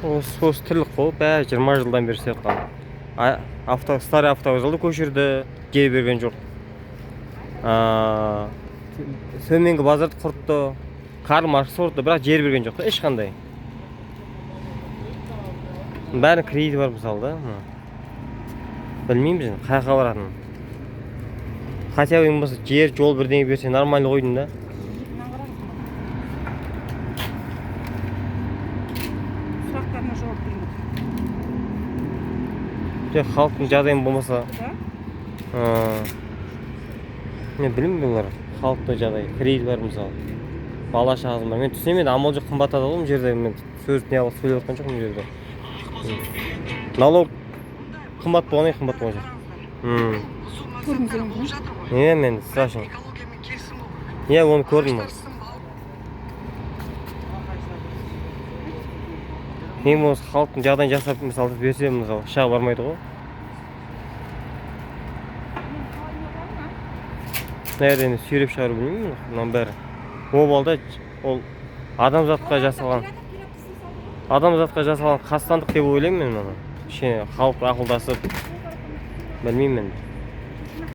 Осы тірлік қой, бәрі 20 жылдан бері істеп жатқан. Старый автовокзалды көшірді, жер берген жоқ. Төменгі базарды құртты, Карл Маркс құртты, бірақ жер берген жоқ та ешқандай. Бәрі кредит бар мысалы да. Білмейміз, қай жаққа баратынын. Хотя бы болса жер, жол бірдеңе берсе нормально қойдың да. Сұрақтарына жауап беріңіз. Халықтың жағдайын болмаса. Мен білмеймін олар. Халықтың жағдайы, кредит бар мысалы. Бала шағасы бар. Мен түсінемін, амал жоқ қымбаттады ғой бұл жерде. Мен сөз не алып сөйлеп жатқан жоқпын бұл жерде. Налог қымбат болғаны қымбат болған жоқ. Көрдіңіз бе? Мен страшно. Оны көрдім. Мен осы халықтың жағдайын жасап мысалы берсем, мысалы шаға бармайды ғой. Наверное, сүйреп шығару білмеймін, мұның бәрі. Обалда ол адамзатқа жасалған қастандық деп ойлаймын мен оны. Халық ақылдасып, білмеймін мен.